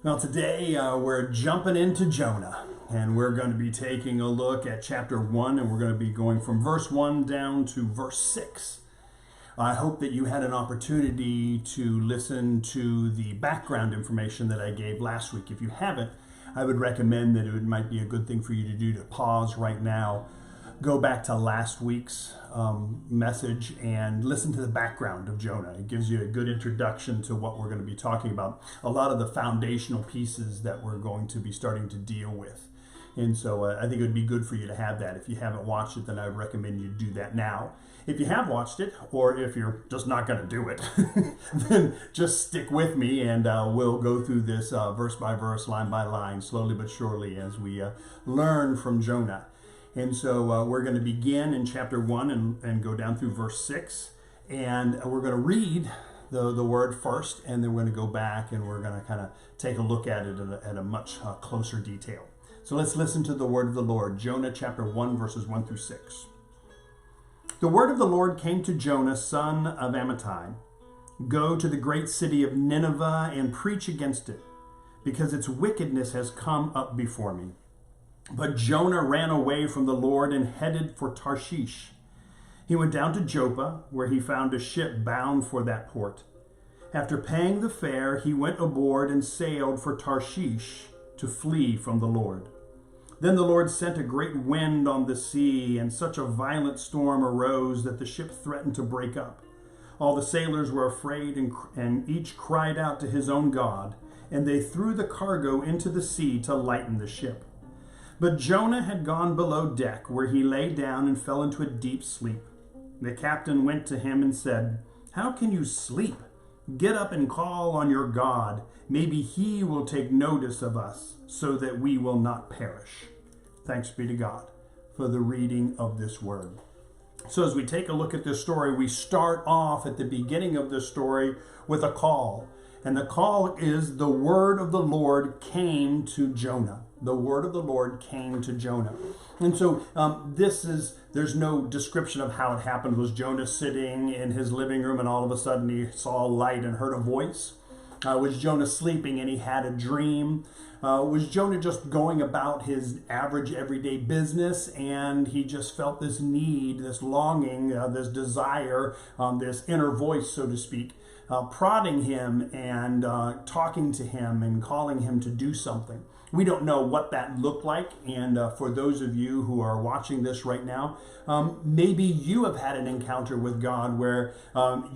Well, today we're jumping into Jonah, and we're going to be taking a look at chapter 1, and we're going to be going from verse 1 down to verse 6. I hope that you had an opportunity to listen to the background information that I gave last week. If you haven't, I would recommend that it might be a good thing for you to do to pause right now, go back to last week's message and listen to the background of Jonah. It gives you a good introduction to what we're going to be talking about, a lot of the foundational pieces that we're going to be starting to deal with. And so I think it would be good for you to have that. If you haven't watched it, then I would recommend you do that now. If you have watched it, or if you're just not going to do it, then just stick with me and we'll go through this verse by verse, line by line, slowly but surely as we learn from Jonah. And so we're going to begin in chapter 1 and go down through verse 6. And we're going to read the word first, and then we're going to go back and we're going to kind of take a look at it at a much closer detail. So let's listen to the word of the Lord. Jonah chapter 1, verses 1 through 6. The word of the Lord came to Jonah, son of Amittai. Go to the great city of Nineveh and preach against it, because its wickedness has come up before me. But Jonah ran away from the Lord and headed for Tarshish. He went down to Joppa, where he found a ship bound for that port. After paying the fare, he went aboard and sailed for Tarshish to flee from the Lord. Then the Lord sent a great wind on the sea, and such a violent storm arose that the ship threatened to break up. All the sailors were afraid, and each cried out to his own God, and they threw the cargo into the sea to lighten the ship. But Jonah had gone below deck, where he lay down and fell into a deep sleep. The captain went to him and said, "How can you sleep? Get up and call on your God. Maybe he will take notice of us, so that we will not perish." Thanks be to God for the reading of this word. So as we take a look at this story, we start off at the beginning of this story with a call. And the call is, the word of the Lord came to Jonah. The word of the Lord came to Jonah. And so there's no description of how it happened. Was Jonah sitting in his living room and all of a sudden he saw a light and heard a voice? Was Jonah sleeping and he had a dream? Was Jonah just going about his average everyday business and he just felt this need, this longing, this desire, this inner voice, so to speak, prodding him and talking to him and calling him to do something? We don't know what that looked like, and for those of you who are watching this right now, maybe you have had an encounter with God where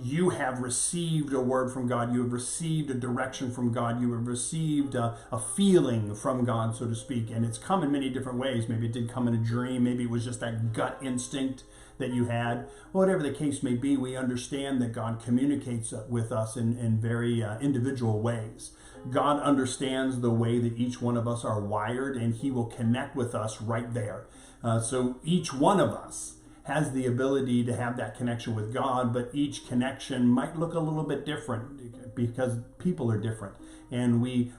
you have received a word from God, you have received a direction from God, you have received a feeling from God, so to speak, and it's come in many different ways. Maybe it did come in a dream, maybe it was just that gut instinct that you had. Whatever the case may be, we understand that God communicates with us in very individual ways. God understands the way that each one of us are wired, and he will connect with us right there. So each one of us has the ability to have that connection with God, but each connection might look a little bit different because people are different, and we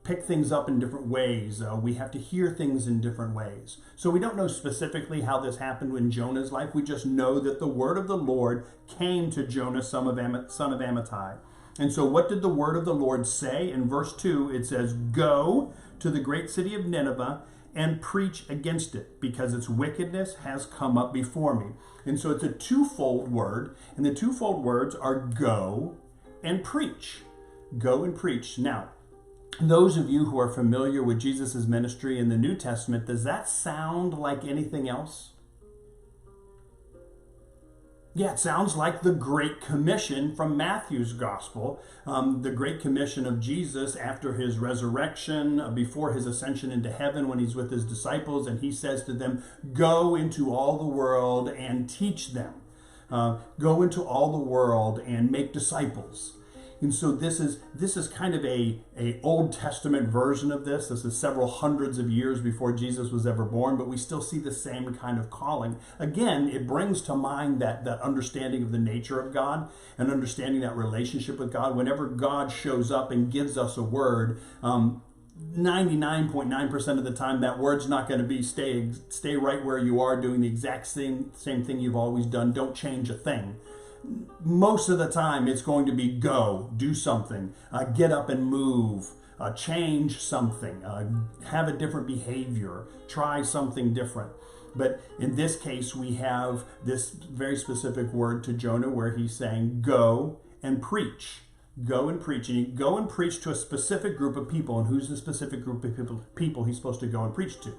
pick things up in different ways. We have to hear things in different ways. So we don't know specifically how this happened in Jonah's life. We just know that the word of the Lord came to Jonah, son of Amittai. And so what did the word of the Lord say? In verse 2, it says, "Go to the great city of Nineveh and preach against it, because its wickedness has come up before me." And so it's a twofold word, and the twofold words are go and preach. Go and preach. Now, those of you who are familiar with Jesus' ministry in the New Testament, does that sound like anything else? Yeah, it sounds like the Great Commission from Matthew's Gospel, the Great Commission of Jesus after his resurrection, before his ascension into heaven, when he's with his disciples, and he says to them, "Go into all the world and teach them. Go into all the world and make disciples." And so this is kind of a Old Testament version of this. This is several hundreds of years before Jesus was ever born, but we still see the same kind of calling. Again, it brings to mind that understanding of the nature of God and understanding that relationship with God. Whenever God shows up and gives us a word, 99.9% of the time that word's not going to be stay right where you are doing the exact same thing you've always done. Don't change a thing. Most of the time it's going to be go, do something, get up and move, change something, have a different behavior, try something different. But in this case, we have this very specific word to Jonah where he's saying, go and preach. Go and preach. And you go and preach to a specific group of people. And who's the specific group of people he's supposed to go and preach to?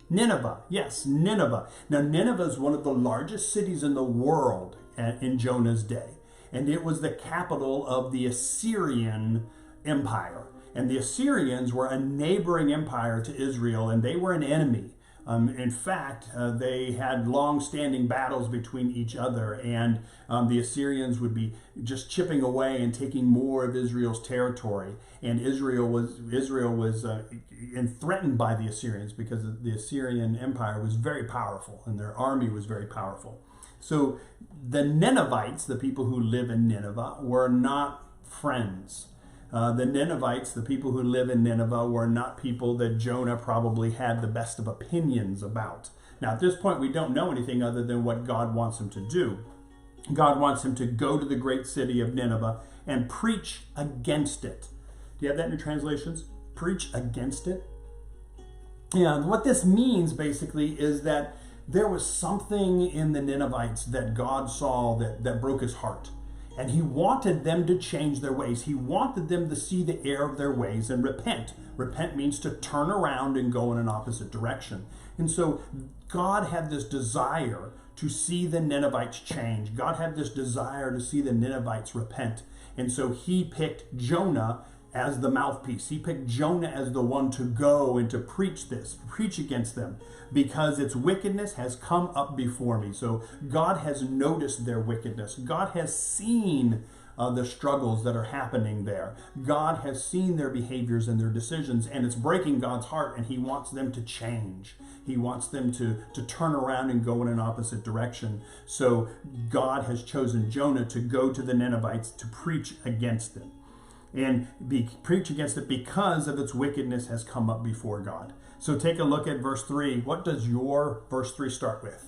Nineveh. Yes, Nineveh. Now, Nineveh is one of the largest cities in the world in Jonah's day. And it was the capital of the Assyrian Empire. And the Assyrians were a neighboring empire to Israel, and they were an enemy. In fact, they had long-standing battles between each other, and the Assyrians would be just chipping away and taking more of Israel's territory. And Israel was threatened by the Assyrians because the Assyrian Empire was very powerful, and their army was very powerful. So the Ninevites, the people who live in Nineveh, were not friends. The Ninevites, the people who live in Nineveh, were not people that Jonah probably had the best of opinions about. Now, at this point, we don't know anything other than what God wants him to do. God wants him to go to the great city of Nineveh and preach against it. Do you have that in your translations? Preach against it? Yeah, what this means, basically, is that there was something in the Ninevites that God saw that broke his heart. And he wanted them to change their ways. He wanted them to see the error of their ways and repent. Repent means to turn around and go in an opposite direction. And so God had this desire to see the Ninevites change. God had this desire to see the Ninevites repent. And so he picked Jonah as the mouthpiece. He picked Jonah as the one to go and to preach against them, because its wickedness has come up before me. So God has noticed their wickedness. God has seen the struggles that are happening there. God has seen their behaviors and their decisions, and it's breaking God's heart, and he wants them to change. He wants them to turn around and go in an opposite direction. So God has chosen Jonah to go to the Ninevites to preach against them. And preach against it because of its wickedness has come up before God. So take a look at verse 3. What does your verse 3 start with?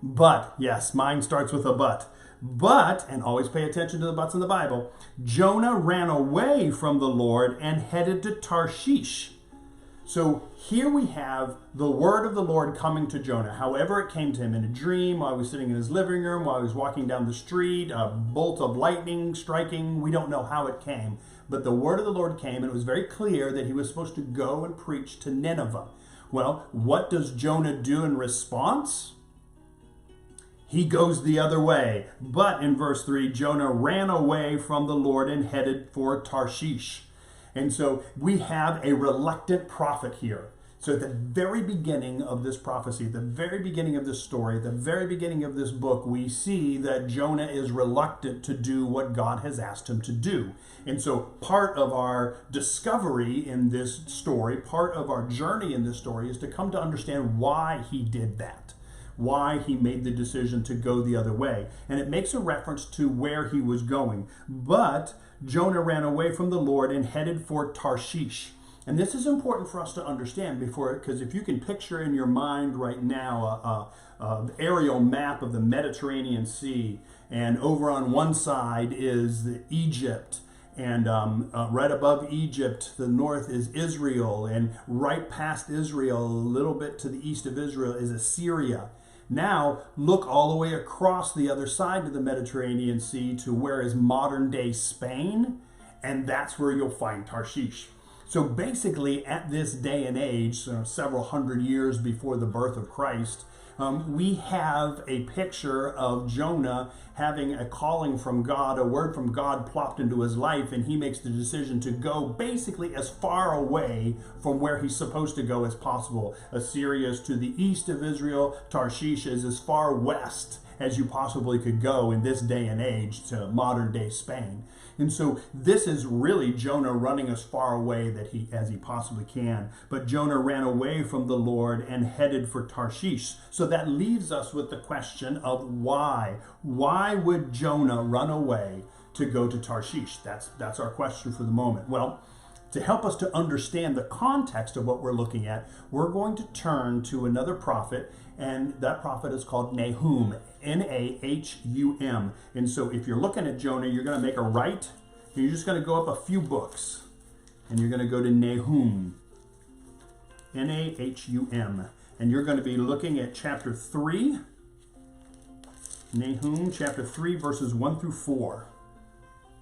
But. Yes, mine starts with a but. But, and always pay attention to the buts in the Bible, Jonah ran away from the Lord and headed to Tarshish. So here we have the word of the Lord coming to Jonah. However it came to him, in a dream, while he was sitting in his living room, while he was walking down the street, a bolt of lightning striking. We don't know how it came. But the word of the Lord came, and it was very clear that he was supposed to go and preach to Nineveh. Well, what does Jonah do in response? He goes the other way. But in verse 3, Jonah ran away from the Lord and headed for Tarshish. And so we have a reluctant prophet here. So at the very beginning of this prophecy, at the very beginning of this story, at the very beginning of this book, we see that Jonah is reluctant to do what God has asked him to do. And so part of our discovery in this story, part of our journey in this story, is to come to understand why he did that, why he made the decision to go the other way. And it makes a reference to where he was going. But Jonah ran away from the Lord and headed for Tarshish. And this is important for us to understand because if you can picture in your mind right now an aerial map of the Mediterranean Sea, and over on one side is Egypt, and right above Egypt, the north is Israel, and right past Israel, a little bit to the east of Israel, is Assyria. Now, look all the way across the other side of the Mediterranean Sea to where is modern-day Spain, and that's where you'll find Tarshish. So basically, at this day and age, several hundred years before the birth of Christ, we have a picture of Jonah having a calling from God, a word from God plopped into his life, and he makes the decision to go basically as far away from where he's supposed to go as possible. Assyria is to the east of Israel. Tarshish is as far west as you possibly could go in this day and age to modern day Spain. And so this is really Jonah running as far away as he possibly can. But Jonah ran away from the Lord and headed for Tarshish. So that leaves us with the question of why. Why would Jonah run away to go to Tarshish? That's our question for the moment. Well, to help us to understand the context of what we're looking at, we're going to turn to another prophet, and that prophet is called Nahum, Nahum. And so if you're looking at Jonah, you're going to make a right, You're just going to go up a few books, and you're going to go to Nahum, Nahum, and you're going to be looking at chapter 3, Nahum chapter 3, verses 1 through 4.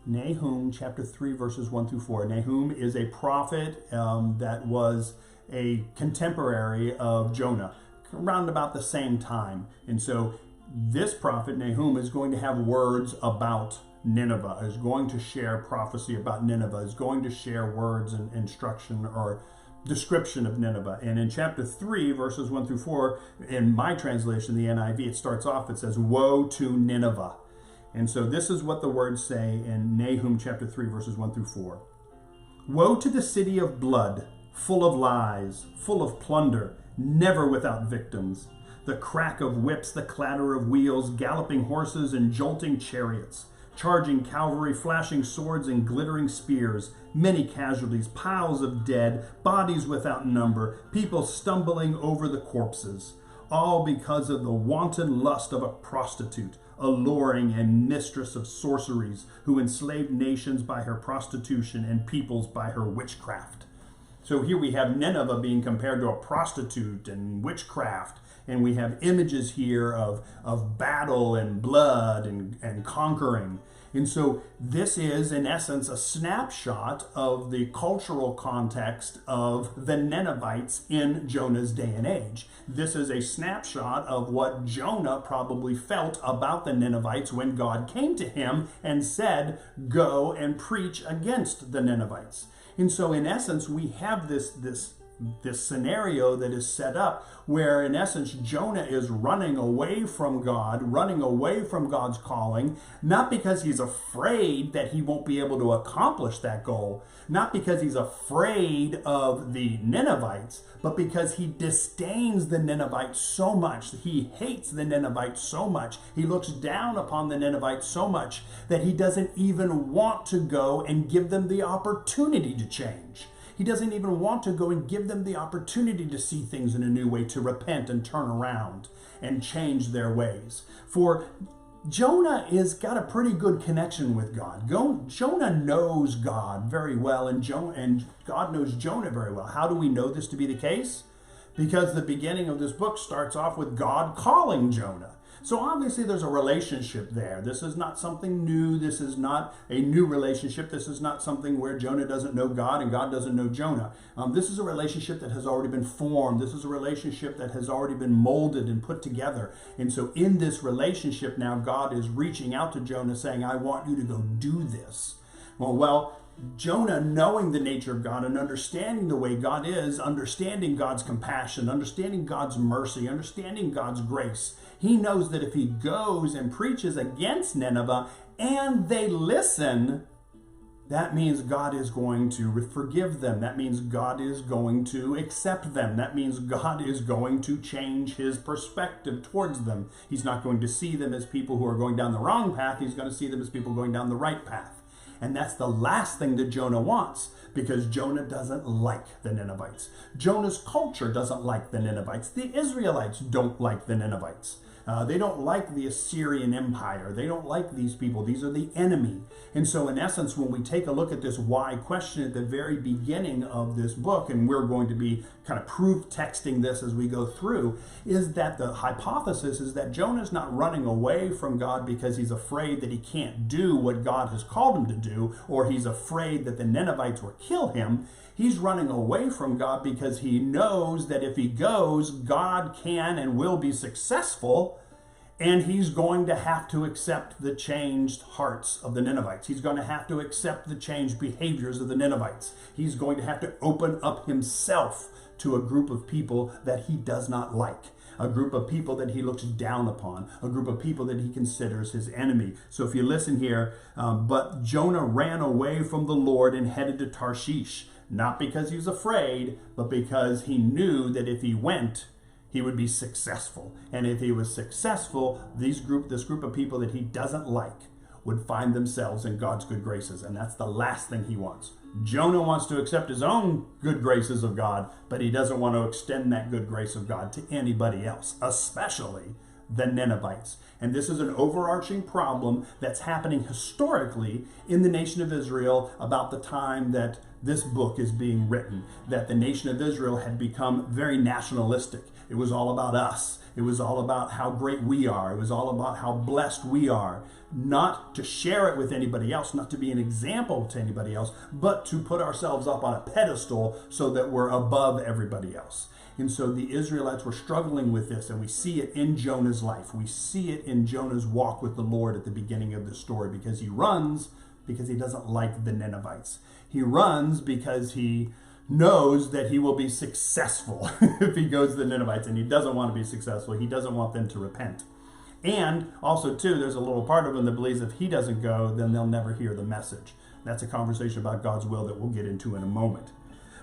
Nahum chapter 3, verses 1 through 4. Nahum is a prophet that was a contemporary of Jonah, around about the same time. And so this prophet, Nahum, is going to have words about Nineveh, is going to share prophecy about Nineveh, is going to share words and instruction or description of Nineveh. And in chapter 3, verses 1 through 4, in my translation, the NIV, it starts off, it says, "Woe to Nineveh." And so this is what the words say in Nahum chapter 3, verses 1 through 4. "Woe to the city of blood, full of lies, full of plunder, never without victims. The crack of whips, the clatter of wheels, galloping horses and jolting chariots, charging cavalry, flashing swords and glittering spears, many casualties, piles of dead, bodies without number, people stumbling over the corpses, all because of the wanton lust of a prostitute, alluring and mistress of sorceries, who enslaved nations by her prostitution and peoples by her witchcraft." So here we have Nineveh being compared to a prostitute and witchcraft. And we have images here of battle and blood and conquering. And so this is, in essence, a snapshot of the cultural context of the Ninevites in Jonah's day and age. This is a snapshot of what Jonah probably felt about the Ninevites when God came to him and said, "Go and preach against the Ninevites." And so, in essence, we have this scenario that is set up where, in essence, Jonah is running away from God, running away from God's calling, not because he's afraid that he won't be able to accomplish that goal, not because he's afraid of the Ninevites, but because he disdains the Ninevites so much, he hates the Ninevites so much, he looks down upon the Ninevites so much that he doesn't even want to go and give them the opportunity to change. He doesn't even want to go and give them the opportunity to see things in a new way, to repent and turn around and change their ways. For Jonah has got a pretty good connection with God. Jonah knows God very well, and God knows Jonah very well. How do we know this to be the case? Because the beginning of this book starts off with God calling Jonah. So obviously there's a relationship there. This is not something new. This is not a new relationship. This is not something where Jonah doesn't know God and God doesn't know Jonah. This is a relationship that has already been formed. This is a relationship that has already been molded and put together. And so in this relationship now, God is reaching out to Jonah saying, "I want you to go do this." Well, Jonah, knowing the nature of God and understanding the way God is, understanding God's compassion, understanding God's mercy, understanding God's grace, he knows that if he goes and preaches against Nineveh and they listen, that means God is going to forgive them. That means God is going to accept them. That means God is going to change his perspective towards them. He's not going to see them as people who are going down the wrong path. He's going to see them as people going down the right path. And that's the last thing that Jonah wants, because Jonah doesn't like the Ninevites. Jonah's culture doesn't like the Ninevites. The Israelites don't like the Ninevites. They don't like the Assyrian Empire. They don't like these people. These are the enemy. And so in essence, when we take a look at this why question at the very beginning of this book, and we're going to be kind of proof texting this as we go through, is that the hypothesis is that Jonah's not running away from God because he's afraid that he can't do what God has called him to do, or he's afraid that the Ninevites will kill him. He's running away from God because he knows that if he goes, God can and will be successful, and he's going to have to accept the changed hearts of the Ninevites. He's going to have to accept the changed behaviors of the Ninevites. He's going to have to open up himself to a group of people that he does not like, a group of people that he looks down upon, a group of people that he considers his enemy. So if you listen here, but Jonah ran away from the Lord and headed to Tarshish. Not because he was afraid, but because he knew that if he went, he would be successful. And if he was successful, this group of people that he doesn't like would find themselves in God's good graces. And that's the last thing he wants. Jonah wants to accept his own good graces of God, but he doesn't want to extend that good grace of God to anybody else, especially the Ninevites. And this is an overarching problem that's happening historically in the nation of Israel about the time that this book is being written, that the nation of Israel had become very nationalistic. It was all about us. It was all about how great we are. It was all about how blessed we are. Not to share it with anybody else, not to be an example to anybody else, but to put ourselves up on a pedestal so that we're above everybody else. And so the Israelites were struggling with this, and we see it in Jonah's life. We see it in Jonah's walk with the Lord at the beginning of the story, because he runs because he doesn't like the Ninevites. He runs because he knows that he will be successful if he goes to the Ninevites, and he doesn't want to be successful. He doesn't want them to repent. And also, too, there's a little part of him that believes if he doesn't go, then they'll never hear the message. That's a conversation about God's will that we'll get into in a moment.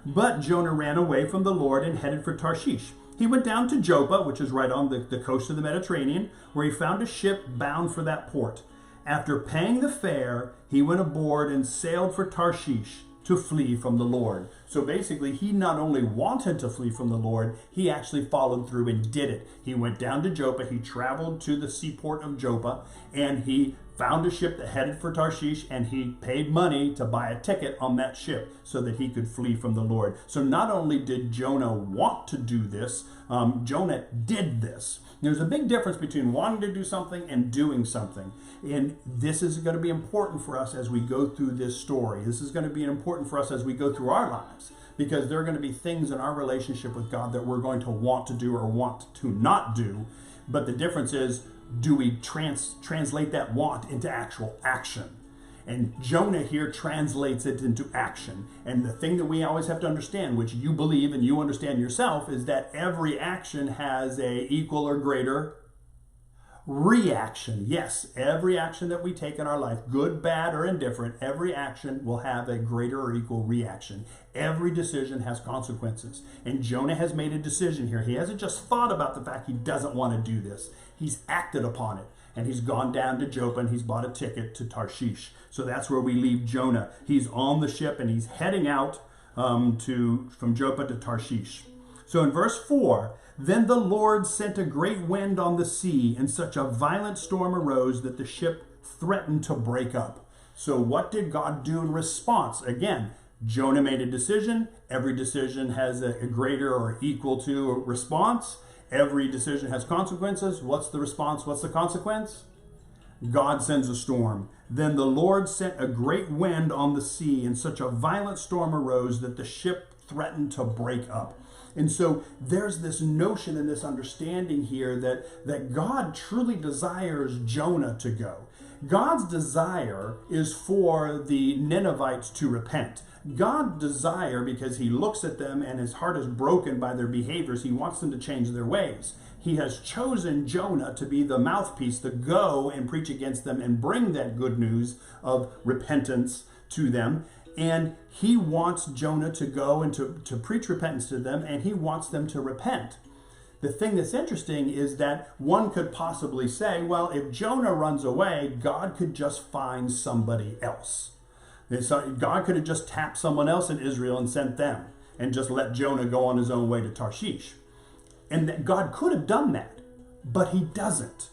But Jonah ran away from the Lord and headed for Tarshish. He went down to Joppa, which is right on the coast of the Mediterranean, where he found a ship bound for that port. After paying the fare, he went aboard and sailed for Tarshish to flee from the Lord. So basically, he not only wanted to flee from the Lord, he actually followed through and did it. He went down to Joppa, he traveled to the seaport of Joppa, and he found a ship that headed for Tarshish, and he paid money to buy a ticket on that ship so that he could flee from the Lord. So not only did Jonah want to do this, Jonah did this. There's a big difference between wanting to do something and doing something. And this is going to be important for us as we go through this story. This is going to be important for us as we go through our lives, because there are going to be things in our relationship with God that we're going to want to do or want to not do. But the difference is, do we translate that want into actual action? And Jonah here translates it into action. And the thing that we always have to understand, which you believe and you understand yourself, is that every action has a equal or greater reaction. Yes, every action that we take in our life, good, bad, or indifferent, every action will have a greater or equal reaction. Every decision has consequences. And Jonah has made a decision here. He hasn't just thought about the fact he doesn't want to do this. He's acted upon it. And he's gone down to Joppa and he's bought a ticket to Tarshish. So that's where we leave Jonah. He's on the ship and he's heading out from Joppa to Tarshish. So in verse 4, then the Lord sent a great wind on the sea, and such a violent storm arose that the ship threatened to break up. So what did God do in response? Again, Jonah made a decision. Every decision has a greater or equal to response. Every decision has consequences. What's the response? What's the consequence? God sends a storm. Then the Lord sent a great wind on the sea, and such a violent storm arose that the ship threatened to break up. And so there's this notion and this understanding here that God truly desires Jonah to go. God's desire is for the Ninevites to repent. God's desire, because he looks at them and his heart is broken by their behaviors, he wants them to change their ways. He has chosen Jonah to be the mouthpiece to go and preach against them and bring that good news of repentance to them. And he wants Jonah to go and to preach repentance to them, and he wants them to repent. The thing that's interesting is that one could possibly say, well, if Jonah runs away, God could just find somebody else. God could have just tapped someone else in Israel and sent them and just let Jonah go on his own way to Tarshish. And that God could have done that, but he doesn't.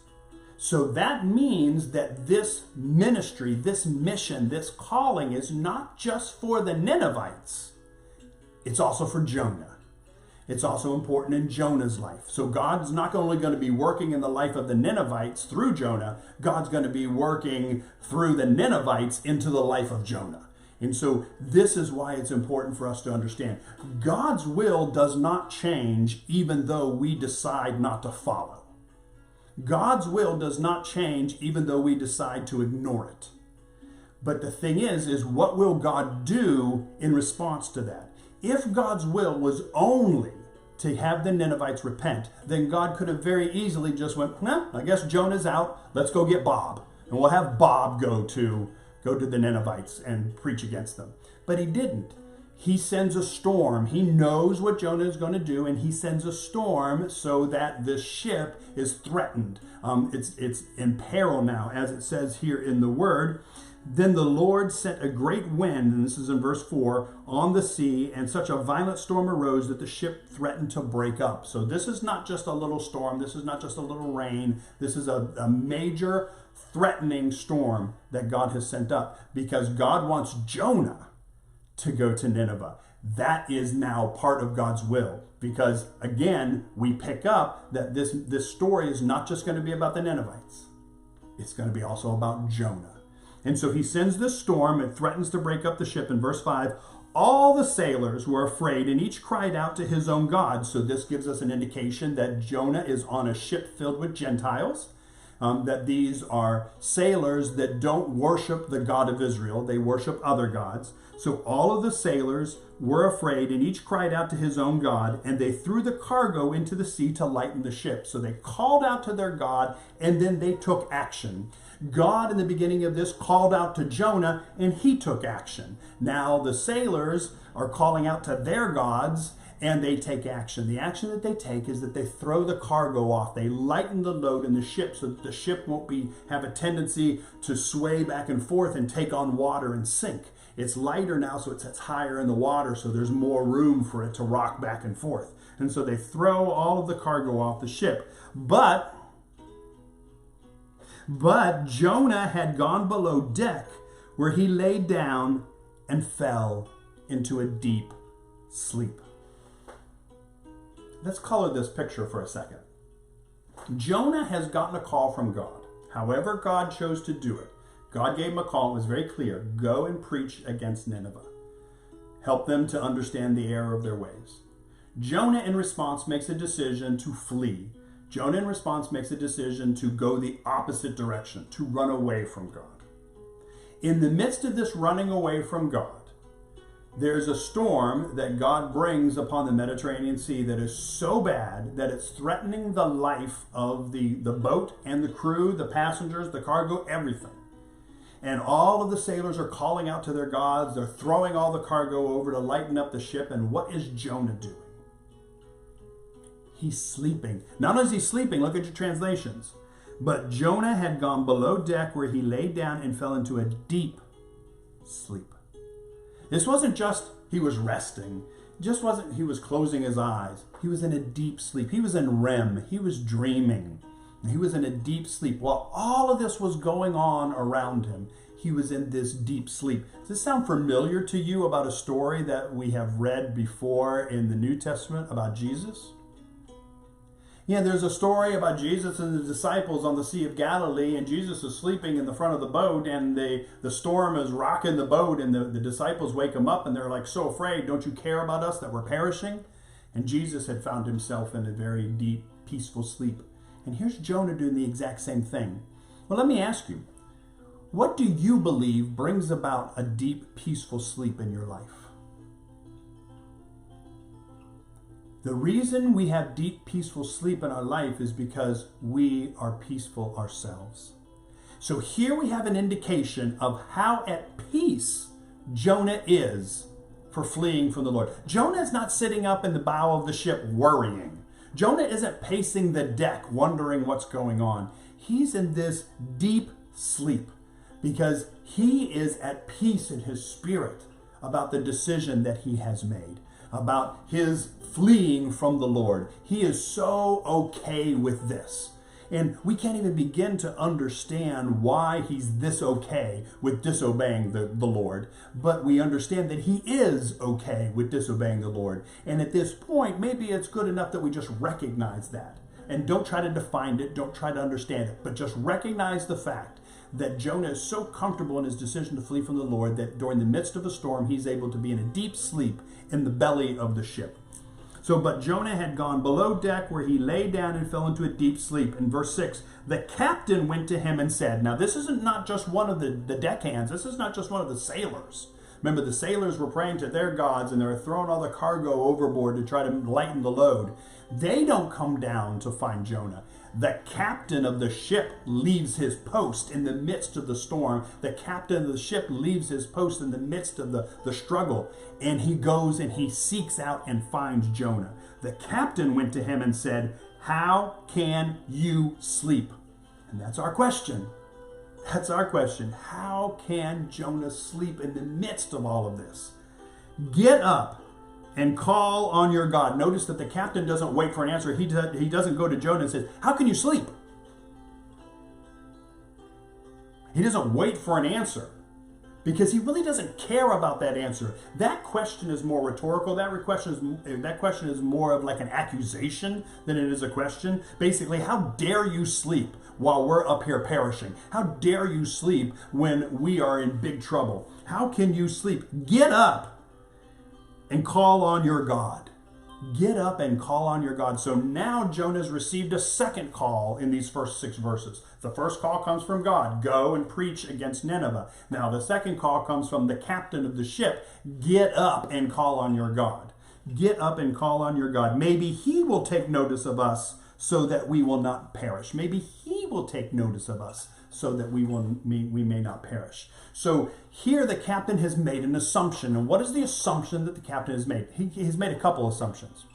So that means that this ministry, this mission, this calling is not just for the Ninevites. It's also for Jonah. It's also important in Jonah's life. So God's not only going to be working in the life of the Ninevites through Jonah, God's going to be working through the Ninevites into the life of Jonah. And so this is why it's important for us to understand. God's will does not change even though we decide not to follow. God's will does not change even though we decide to ignore it. But the thing is what will God do in response to that? If God's will was only to have the Ninevites repent, then God could have very easily just went, I guess Jonah's out, let's go get Bob. And we'll have Bob go to the Ninevites and preach against them. But he didn't. he sends a storm. He knows what Jonah is going to do, and he sends a storm so that the ship is threatened. It's in peril now, as it says here in the word. Then the Lord sent a great wind, and this is in verse 4, on the sea, and such a violent storm arose that the ship threatened to break up. So this is not just a little storm. This is not just a little rain. This is a major threatening storm that God has sent up, because God wants Jonah to go to Nineveh. That is now part of God's will, because again, we pick up that this story is not just going to be about the Ninevites. It's going to be also about Jonah. And so he sends this storm. It threatens to break up the ship. In verse 5, all the sailors were afraid, and each cried out to his own God. So this gives us an indication that Jonah is on a ship filled with Gentiles, that these are sailors that don't worship the God of Israel. They worship other gods. So all of the sailors were afraid, and each cried out to his own God, and they threw the cargo into the sea to lighten the ship. So they called out to their God, and then they took action. God, in the beginning of this, called out to Jonah, and he took action. Now the sailors are calling out to their gods, and they take action. The action that they take is that they throw the cargo off. They lighten the load in the ship so that the ship won't have a tendency to sway back and forth and take on water and sink. It's lighter now, so it sits higher in the water, so there's more room for it to rock back and forth. And so they throw all of the cargo off the ship. But Jonah had gone below deck, where he lay down and fell into a deep sleep. Let's color this picture for a second. Jonah has gotten a call from God. However God chose to do it. God gave him a call. It was very clear. Go and preach against Nineveh. Help them to understand the error of their ways. Jonah, in response, makes a decision to flee. Jonah, in response, makes a decision to go the opposite direction, to run away from God. In the midst of this running away from God, there's a storm that God brings upon the Mediterranean Sea that is so bad that it's threatening the life of the boat and the crew, the passengers, the cargo, everything. And all of the sailors are calling out to their gods. They're throwing all the cargo over to lighten up the ship. And what is Jonah doing? He's sleeping. Not only is he sleeping, look at your translations. But Jonah had gone below deck, where he lay down and fell into a deep sleep. This wasn't just he was resting. It just wasn't he was closing his eyes. He was in a deep sleep. He was in REM. He was dreaming. He was in a deep sleep. While all of this was going on around him, he was in this deep sleep. Does this sound familiar to you about a story that we have read before in the New Testament about Jesus? Yeah, there's a story about Jesus and the disciples on the Sea of Galilee, and Jesus is sleeping in the front of the boat, and the storm is rocking the boat, and the disciples wake him up, and they're like, so afraid, don't you care about us that we're perishing? And Jesus had found himself in a very deep, peaceful sleep. And here's Jonah doing the exact same thing. Well, let me ask you, what do you believe brings about a deep, peaceful sleep in your life? The reason we have deep, peaceful sleep in our life is because we are peaceful ourselves. So here we have an indication of how at peace Jonah is for fleeing from the Lord. Jonah is not sitting up in the bow of the ship worrying. Jonah isn't pacing the deck wondering what's going on. He's in this deep sleep because he is at peace in his spirit about the decision that he has made, about his fleeing from the Lord. He is so okay with this. And we can't even begin to understand why he's this okay with disobeying the Lord. But we understand that he is okay with disobeying the Lord. And at this point, maybe it's good enough that we just recognize that. And don't try to define it, don't try to understand it, but just recognize the fact that Jonah is so comfortable in his decision to flee from the Lord that during the midst of a storm, he's able to be in a deep sleep in the belly of the ship. So, but Jonah had gone below deck, where he lay down and fell into a deep sleep. In verse 6, the captain went to him and said, now this isn't not just one of the deckhands. This is not just one of the sailors. Remember, the sailors were praying to their gods, and they were throwing all the cargo overboard to try to lighten the load. They don't come down to find Jonah. The captain of the ship leaves his post in the midst of the storm. The captain of the ship leaves his post in the midst of the struggle. And he goes and he seeks out and finds Jonah. The captain went to him and said, "How can you sleep?" And that's our question. That's our question. How can Jonah sleep in the midst of all of this? Get up and call on your God. Notice that the captain doesn't wait for an answer. He doesn't go to Jonah and says, "How can you sleep?" He doesn't wait for an answer because he really doesn't care about that answer. That question is more rhetorical. That question is more of like an accusation than it is a question. Basically, how dare you sleep while we're up here perishing? How dare you sleep when we are in big trouble? How can you sleep? Get up and call on your God. Get up and call on your God. So now Jonah's received a second call in these first 6 verses. The first call comes from God. Go and preach against Nineveh. Now the second call comes from the captain of the ship. Get up and call on your God. Get up and call on your God. Maybe he will take notice of us so that we will not perish. Maybe he will take notice of us so that we may not perish. So here the captain has made an assumption. And what is the assumption that the captain has made? He's made a couple assumptions.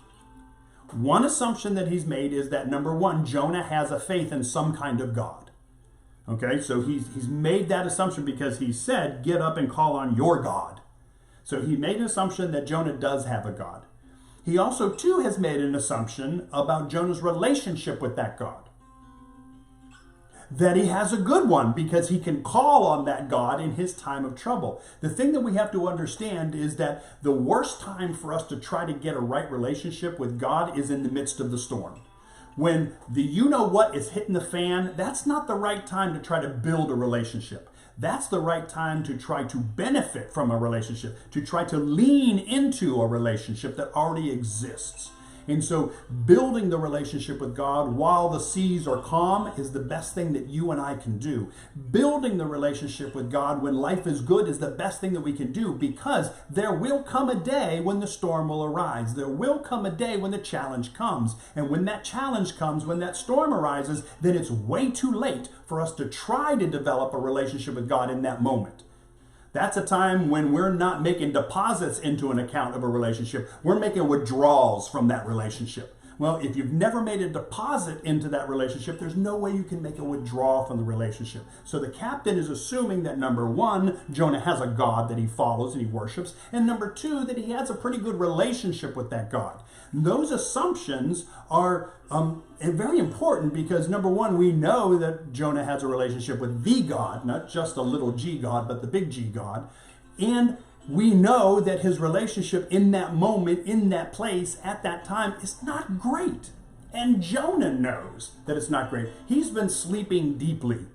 One assumption that he's made is that, number one, Jonah has a faith in some kind of God. Okay, so he's made that assumption because he said, "Get up and call on your God." So he made an assumption that Jonah does have a God. He also, too, has made an assumption about Jonah's relationship with that God. That he has a good one because he can call on that God in his time of trouble. The thing that we have to understand is that the worst time for us to try to get a right relationship with God is in the midst of the storm. When the you-know-what is hitting the fan, that's not the right time to try to build a relationship. That's the right time to try to benefit from a relationship, to try to lean into a relationship that already exists. And so building the relationship with God while the seas are calm is the best thing that you and I can do. Building the relationship with God when life is good is the best thing that we can do, because there will come a day when the storm will arise. There will come a day when the challenge comes. And when that challenge comes, when that storm arises, then it's way too late for us to try to develop a relationship with God in that moment. That's a time when we're not making deposits into an account of a relationship. We're making withdrawals from that relationship. Well, if you've never made a deposit into that relationship, there's no way you can make a withdrawal from the relationship. So the captain is assuming that, number one, Jonah has a God that he follows and he worships, and number two, that he has a pretty good relationship with that God. Those assumptions are very important because, number one, we know that Jonah has a relationship with the God, not just a little g God, but the big G God. And we know that his relationship in that moment, in that place, at that time, is not great. And Jonah knows that it's not great. He's been sleeping deeply.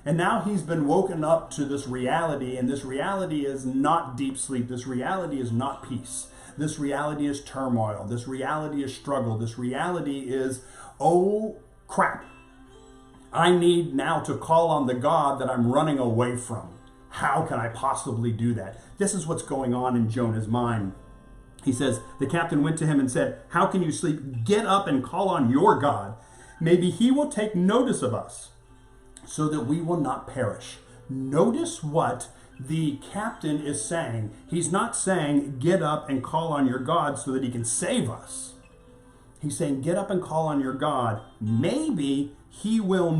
And now he's been woken up to this reality, and this reality is not deep sleep. This reality is not peace. This reality is turmoil. This reality is struggle. This reality is, oh crap, I need now to call on the God that I'm running away from. How can I possibly do that? This is what's going on in Jonah's mind. He says, the captain went to him and said, "How can you sleep? Get up and call on your God. Maybe he will take notice of us so that we will not perish." Notice what the captain is saying. He's not saying, "Get up and call on your God so that he can save us." He's saying, "Get up and call on your God. Maybe he will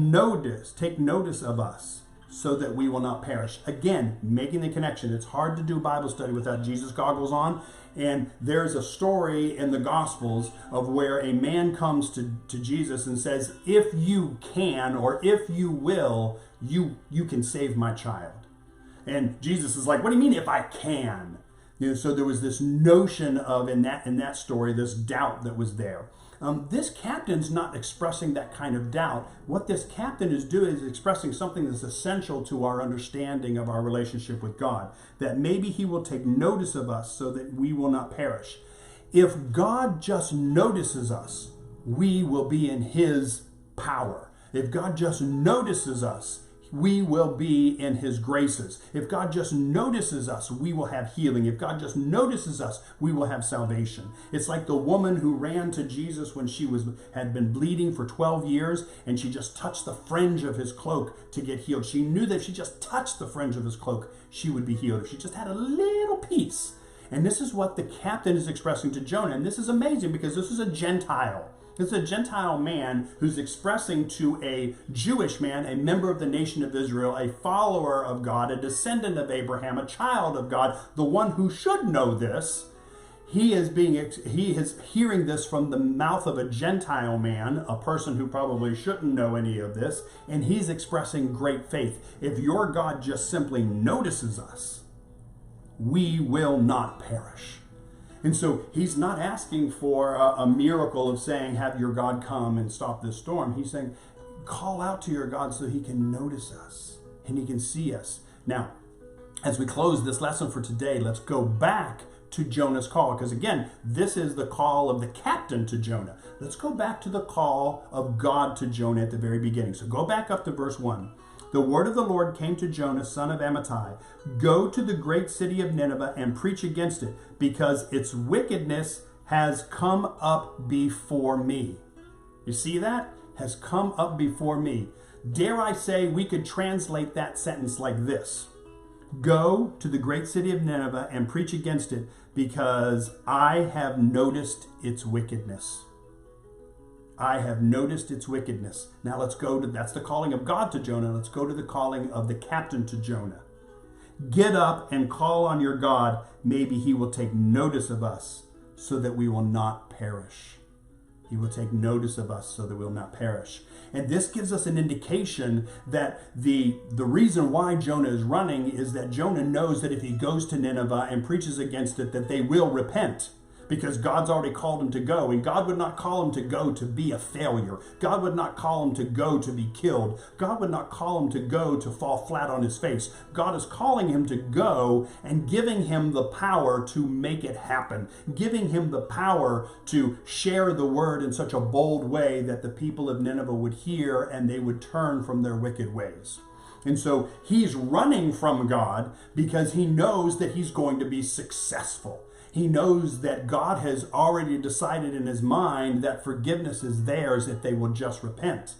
take notice of us so that we will not perish." Again, making the connection. It's hard to do Bible study without Jesus goggles on. And there's a story in the Gospels of where a man comes to Jesus and says, "If you can, or if you will, you can save my child." And Jesus is like, "What do you mean if I can?" So there was this notion of, in that story, this doubt that was there. This captain's not expressing that kind of doubt. What this captain is doing is expressing something that's essential to our understanding of our relationship with God, that maybe he will take notice of us so that we will not perish. If God just notices us, we will be in his power. If God just notices us, we will be in his graces. If God just notices us, we will have healing. If God just notices us, we will have salvation. It's like the woman who ran to Jesus when she had been bleeding for 12 years, and she just touched the fringe of his cloak to get healed. She knew that if she just touched the fringe of his cloak, she would be healed. If she just had a little piece. And this is what the captain is expressing to Jonah. And this is amazing because this is a Gentile. It's a Gentile man who's expressing to a Jewish man, a member of the nation of Israel, a follower of God, a descendant of Abraham, a child of God, the one who should know this. He is hearing this from the mouth of a Gentile man, a person who probably shouldn't know any of this, and he's expressing great faith. If your God just simply notices us, we will not perish. And so he's not asking for a miracle of saying, have your God come and stop this storm. He's saying, call out to your God so he can notice us and he can see us. Now, as we close this lesson for today, let's go back to Jonah's call. Because again, this is the call of the captain to Jonah. Let's go back to the call of God to Jonah at the very beginning. So go back up to verse 1. The word of the Lord came to Jonah, son of Amittai. Go to the great city of Nineveh and preach against it, because its wickedness has come up before me. You see that? Has come up before me. Dare I say we could translate that sentence like this. Go to the great city of Nineveh and preach against it, because I have noticed its wickedness. I have noticed its wickedness. Now let's go to, that's the calling of God to Jonah. Let's go to the calling of the captain to Jonah. Get up and call on your God. Maybe he will take notice of us so that we will not perish. He will take notice of us so that we will not perish. And this gives us an indication that the reason why Jonah is running is that Jonah knows that if he goes to Nineveh and preaches against it, that they will repent. Because God's already called him to go, and God would not call him to go to be a failure. God would not call him to go to be killed. God would not call him to go to fall flat on his face. God is calling him to go and giving him the power to make it happen, giving him the power to share the word in such a bold way that the people of Nineveh would hear and they would turn from their wicked ways. And so he's running from God because he knows that he's going to be successful. He knows that God has already decided in his mind that forgiveness is theirs if they will just repent.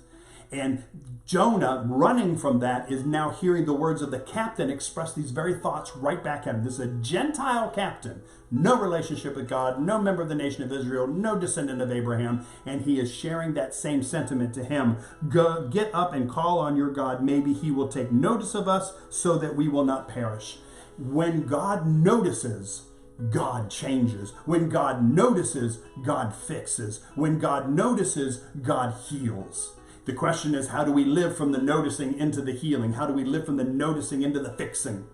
And Jonah, running from that, is now hearing the words of the captain express these very thoughts right back at him. This is a Gentile captain, no relationship with God, no member of the nation of Israel, no descendant of Abraham, and he is sharing that same sentiment to him. Go, get up and call on your God. Maybe he will take notice of us so that we will not perish. When God notices, God changes. When God notices, God fixes. When God notices, God heals. The question is, how do we live from the noticing into the healing? How do we live from the noticing into the fixing?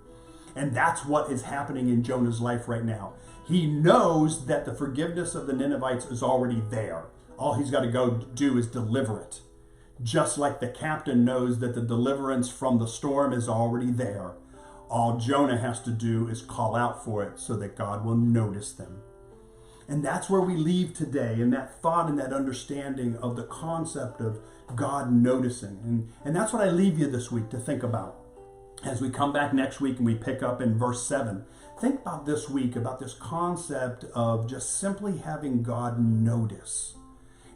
And that's what is happening in Jonah's life right now. He knows that the forgiveness of the Ninevites is already there. All he's got to go do is deliver it. Just like the captain knows that the deliverance from the storm is already there. All Jonah has to do is call out for it so that God will notice them. And that's where we leave today, in that thought and that understanding of the concept of God noticing. And that's what I leave you this week to think about. As we come back next week and we pick up in verse 7, think about this week, about this concept of just simply having God notice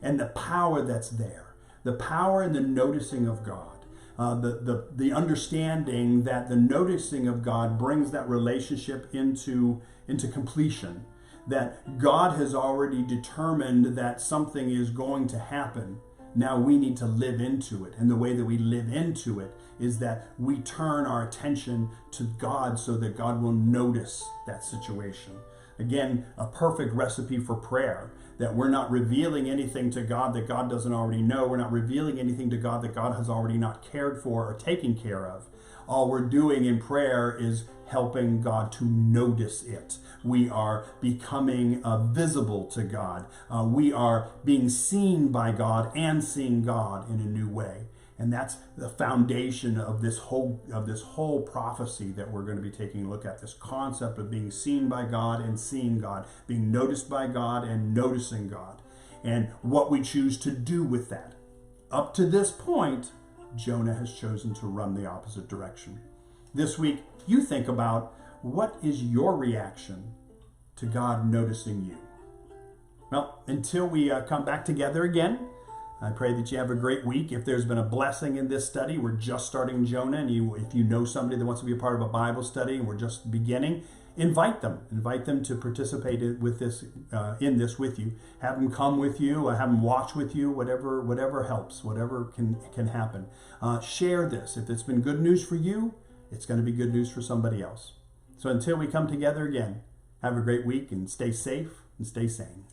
and the power that's there, the power and the noticing of God. The understanding that the noticing of God brings that relationship into completion, that God has already determined that something is going to happen. Now we need to live into it. And the way that we live into it is that we turn our attention to God so that God will notice that situation. Again, a perfect recipe for prayer, that we're not revealing anything to God that God doesn't already know. We're not revealing anything to God that God has already not cared for or taken care of. All we're doing in prayer is helping God to notice it. We are becoming visible to God. We are being seen by God and seeing God in a new way. And that's the foundation of this whole prophecy that we're going to be taking a look at. This concept of being seen by God and seeing God, being noticed by God and noticing God, and what we choose to do with that. Up to this point, Jonah has chosen to run the opposite direction. This week, you think about, what is your reaction to God noticing you? Well, until we come back together again, I pray that you have a great week. If there's been a blessing in this study, we're just starting Jonah, and if you know somebody that wants to be a part of a Bible study and we're just beginning, invite them. Invite them to participate with this, in this with you. Have them come with you, have them watch with you, whatever helps, whatever can happen. Share this. If it's been good news for you, it's going to be good news for somebody else. So until we come together again, have a great week and stay safe and stay sane.